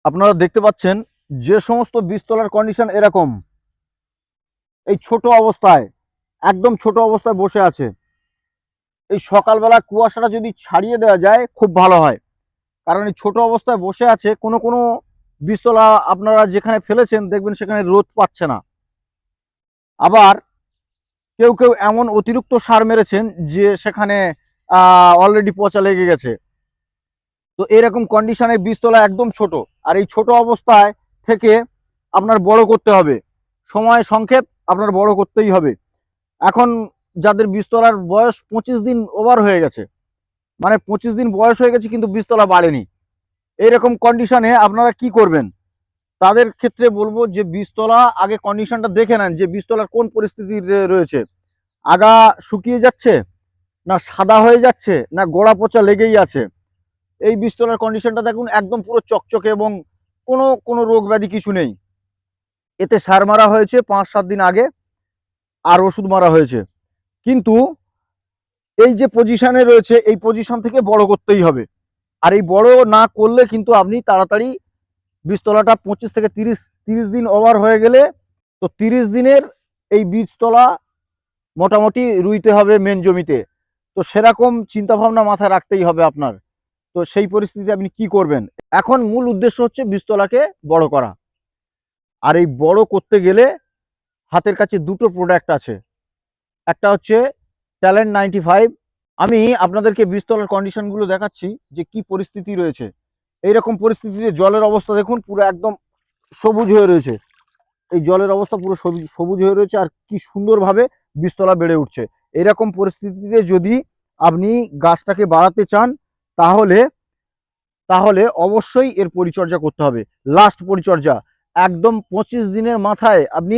আপনারা দেখতে পাচ্ছেন যে সমস্ত বীজতলার কন্ডিশন এরকম, এই ছোট অবস্থায়, একদম ছোট অবস্থায় বসে আছে, এই সকালবেলা কুয়াশাটা যদি ছাড়িয়ে দেওয়া যায় খুব ভালো হয়। কারণ এই ছোট অবস্থায় বসে আছে, কোনো কোনো বীজতলা আপনারা যেখানে ফেলেছেন দেখবেন সেখানে রোদ পাচ্ছে না। আবার কেউ কেউ এমন অতিরিক্ত সার মেরেছেন যে সেখানে অলরেডি পচা লেগে গেছে। তো এরকম কন্ডিশনে বীজতলা একদম ছোট, আর এই ছোট অবস্থায় থেকে আপনার বড় করতে হবে, সময় সংক্ষেপ, আপনার বড় করতেই হবে। এখন যাদের বীজতলার বয়স 25 দিন ওভার হয়ে গেছে, মানে 25 দিন বয়স হয়ে গেছে কিন্তু বীজতলা বাড়েনি, এইরকম কন্ডিশনে আপনারা কি করবেন? তাদের ক্ষেত্রে বলবো যে বীজতলা আগে কন্ডিশনটা দেখে নেন যে বীজতলার কোন পরিস্থিতিতে রয়েছে। আগা শুকিয়ে যাচ্ছে, না সাদা হয়ে যাচ্ছে, না গোড়া পচা লেগেই আছে। এই বীজতলার কন্ডিশনটা দেখুন একদম পুরো চকচকে এবং কোনো কোনো রোগ ব্যাধি কিছু নেই। এতে সার মারা হয়েছে 5-7 দিন আগে, আর ওষুধ মারা হয়েছে। কিন্তু এই যে পজিশনে রয়েছে এই পজিশন থেকে বড় করতেই হবে। আর এই বড় না করলে কিন্তু আপনি তাড়াতাড়ি বীজতলাটা 25 থেকে 30 দিন ওভার হয়ে গেলে, তো 30 দিনের এই বীজতলা মোটামুটি রুইতে হবে মেন জমিতে। তো সেরকম চিন্তা ভাবনা মাথায় রাখতেই হবে আপনার। তো সেই পরিস্থিতিতে আপনি কি করবেন? এখন মূল উদ্দেশ্য হচ্ছে বীজতলাকে বড় করা। আর এই বড় করতে গেলে হাতের কাছে দুটো প্রোডাক্ট আছে। একটা হচ্ছে ট্যালেন্ট 95। আমি আপনাদেরকে বীজতলার কন্ডিশনগুলো দেখাচ্ছি যে কি পরিস্থিতি রয়েছে। এইরকম পরিস্থিতিতে জলের অবস্থা দেখুন পুরো একদম সবুজ হয়ে রয়েছে। এই জলের অবস্থা পুরো সবুজ সবুজ হয়ে রয়েছে, আর কি সুন্দরভাবে বীজতলা বেড়ে উঠছে। এরকম পরিস্থিতিতে যদি আপনি গাছটাকে বাড়াতে চান, তাহলে তাহলে অবশ্যই এর পরিচর্যা করতে হবে। লাস্ট পরিচর্যা একদম 25 দিনের মাথায় আপনি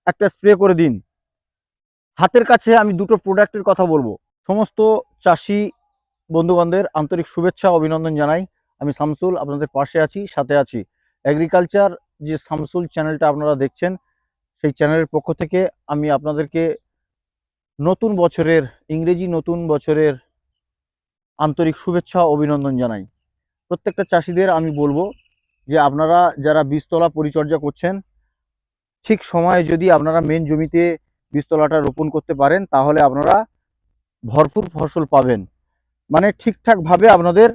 একটা স্প্রে করে দিন। হাতের কাছে আমি দুটো প্রোডাক্টের কথা বলবো। সমস্ত চাষি বন্ধুবান্ধবের আন্তরিক শুভেচ্ছা অভিনন্দন জানাই। আমি শামসুল, আপনাদের পাশে আছি, সাথে আছি। এগ্রিকালচার যে শামসুল চ্যানেলটা আপনারা দেখছেন, সেই চ্যানেলের পক্ষ থেকে আমি আপনাদেরকে নতুন বছরের, ইংরেজি নতুন বছরের আন্তরিক শুভেচ্ছা অভিনন্দন জানাই। প্রত্যেকটা চাষিদের আমি বলবো যে আপনারা যারা বীজতলা পরিচর্যা করছেন, ঠিক সময়ে যদি আপনারা মেন জমিতে বীজতলাটা রোপণ করতে পারেন, তাহলে আপনারা ভরপুর ফসল পাবেন। মানে ঠিকঠাকভাবে আপনাদের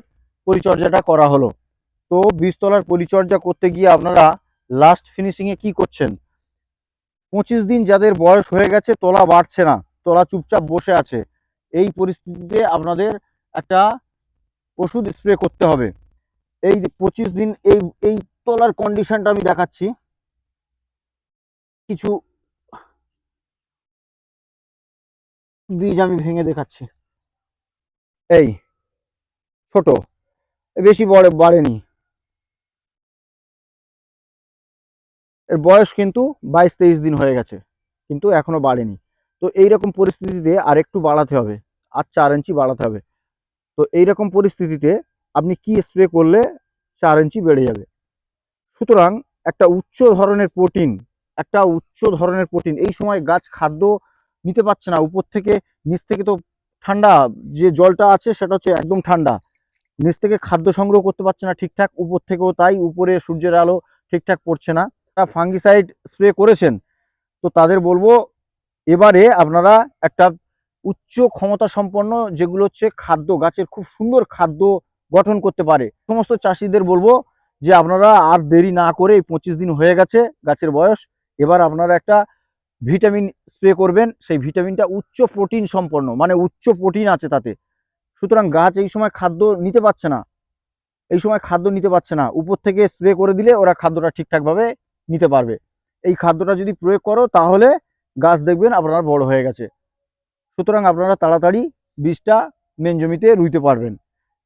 পরিচর্যাটা করা হলো। তো বীজতলার পরিচর্যা করতে গিয়ে আপনারা লাস্ট ফিনিশিংয়ে কি করছেন? 25 দিন যাদের বয়স হয়ে গেছে, তলা বাড়ছে না, তলা চুপচাপ বসে আছে, এই পরিস্থিতিতে আপনাদের একটা ওষুধ স্প্রে করতে হবে। এই 25 দিন এই তলার কন্ডিশনটা আমি দেখাচ্ছি, কিছু বীজ আমি ভেঙে দেখাচ্ছি। এই ছোট, বেশি বাড়েনি, এর বয়স কিন্তু 22-23 দিন হয়ে গেছে, কিন্তু এখনো বাড়েনি। তো এইরকম পরিস্থিতিতে আর একটু বাড়াতে হবে, আর 4 ইঞ্চি বাড়াতে হবে। তো এইরকম পরিস্থিতিতে আপনি কি স্প্রে করলে 4 ইঞ্চি বেড়ে যাবে? সুতরাং একটা উচ্চ ধরনের প্রোটিন, এই সময় গাছ খাদ্য নিতে পারছে না উপর থেকে, নিচ থেকে তো ঠান্ডা, যে জলটা আছে সেটা হচ্ছে একদম ঠান্ডা, নিচ থেকে খাদ্য সংগ্রহ করতে পারছে না ঠিকঠাক, উপর থেকেও তাই, উপরে সূর্যের আলো ঠিকঠাক পড়ছে না। ফাঙ্গিসাইড স্প্রে করেছেন, তো তাদের বলবো এবারে আপনারা একটা উচ্চ ক্ষমতা সম্পন্ন, যেগুলো হচ্ছে খাদ্য, গাছের খুব সুন্দর খাদ্য গঠন করতে পারে, সমস্ত চাষিদের বলবো যে আপনারা আর দেরি না করে, 25 দিন হয়ে গেছে গাছের বয়স, এবার আপনারা একটা ভিটামিন স্প্রে করবেন। সেই ভিটামিনটা উচ্চ প্রোটিন সম্পন্ন, মানে উচ্চ প্রোটিন আছে তাতে। সুতরাং গাছ এই সময় খাদ্য নিতে পারছে না, উপর থেকে স্প্রে করে দিলে ওরা খাদ্যটা ঠিকঠাকভাবে নিতে পারবে। এই খাদ্যটা যদি প্রয়োগ করো, তাহলে গাছ দেখবেন আপনার বড় হয়ে গেছে। সুতরাং আপনারা তাড়াতাড়ি বীজটা মেন জমিতে রুইতে পারবেন।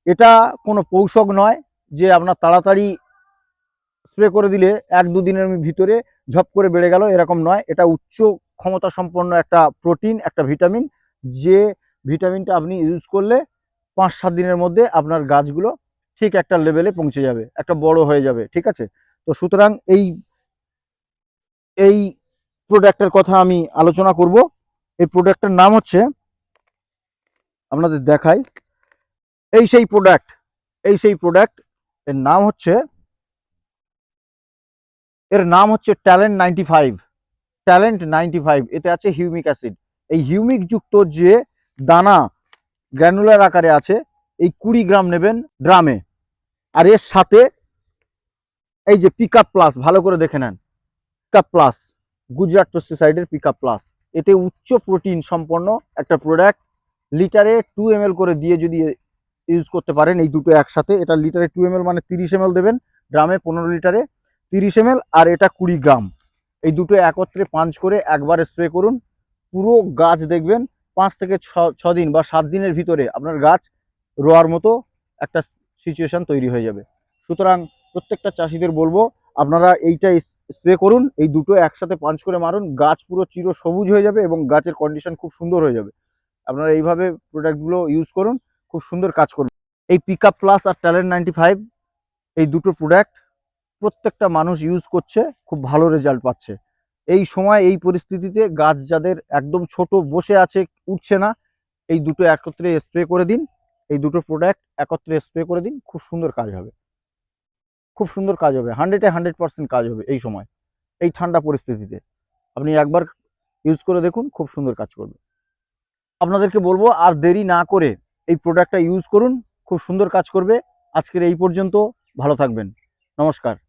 এটা কোনো কৌশল নয় যে আপনার তাড়াতাড়ি স্প্রে করে দিলে 1-2 দিনের ভিতরে ঝপ করে বেড়ে গেল, এরকম নয়। এটা উচ্চ ক্ষমতা সম্পন্ন একটা প্রোটিন, একটা ভিটামিন, যে ভিটামিনটা আপনি ইউজ করলে 5-7 দিনের মধ্যে আপনার গাছগুলো ঠিক একটা লেভেলে পৌঁছে যাবে, একটা বড় হয়ে যাবে, ঠিক আছে? তো সুতরাং এই এই প্রোডাক্টের কথা আমি আলোচনা করব। এই প্রোডাক্টের নাম হচ্ছে, আপনাদের দেখাই, এই সেই প্রোডাক্ট, এর নাম হচ্ছে এর নাম হচ্ছে ট্যালেন্ট 95। ট্যালেন্ট 95, এতে আছে হিউমিক অ্যাসিড। এই হিউমিক যুক্ত যে দানা গ্র্যানুলার আকারে আছে, এই 20 গ্রাম নেবেন ড্রামে। আর এর সাথে এই যে পিকআপ প্লাস, ভালো করে দেখে নেন, পিকআপ প্লাস, গুজরাট পেস্টিসাইডের পিকআপ প্লাস। এতে উচ্চ প্রোটিন সম্পন্ন একটা প্রোডাক্ট। লিটারে 2 ml করে দিয়ে যদি ইউজ করতে পারেন এই দুটো একসাথে, এটা লিটারে 2 ml মানে 30 ml দেবেন, ড্রামে 15 লিটারে 30 ml, আর এটা 20 গ্রাম। এই দুটো একত্রে পাঞ্চ করে একবার স্প্রে করুন। পুরো গাছ দেখবেন 5 থেকে 6 দিন বা 7 দিনের ভিতরে আপনার গাছ রোয়ার মতো একটা সিচুয়েশন তৈরি হয়ে যাবে। সুতরাং প্রত্যেকটা চাষিদের বলবো, আপনারা এইটা স্প্রে করুন, এই দুটো একসাথে পাঞ্চ করে মারুন, গাছ পুরো চির সবুজ হয়ে যাবে এবং গাছের কন্ডিশন খুব সুন্দর হয়ে যাবে। আপনারা এইভাবে প্রোডাক্টগুলো ইউজ করুন, খুব সুন্দর কাজ করবে। এই পিকআপ প্লাস আর ট্যালেন্ট 95, এই দুটো প্রোডাক্ট প্রত্যেকটা মানুষ ইউজ করছে, খুব ভালো রেজাল্ট পাচ্ছে। এই সময় এই পরিস্থিতিতে গাছ যাদের একদম ছোট বসে আছে, উঠছে না, এই দুটো একত্রে স্প্রে করে দিন, এই দুটো প্রোডাক্ট একত্রে স্প্রে করে দিন, খুব সুন্দর কাজ হবে, খুব সুন্দর কাজ হবে, 100% কাজ হবে এই সময়, এই ঠান্ডা পরিস্থিতিতে। আপনি একবার ইউজ করে দেখুন, খুব সুন্দর কাজ করবে। আপনাদেরকে বলবো আর দেরি না করে এই প্রোডাক্টটা ইউজ করুন, খুব সুন্দর কাজ করবে। আজকের এই পর্যন্ত, ভালো থাকবেন, নমস্কার।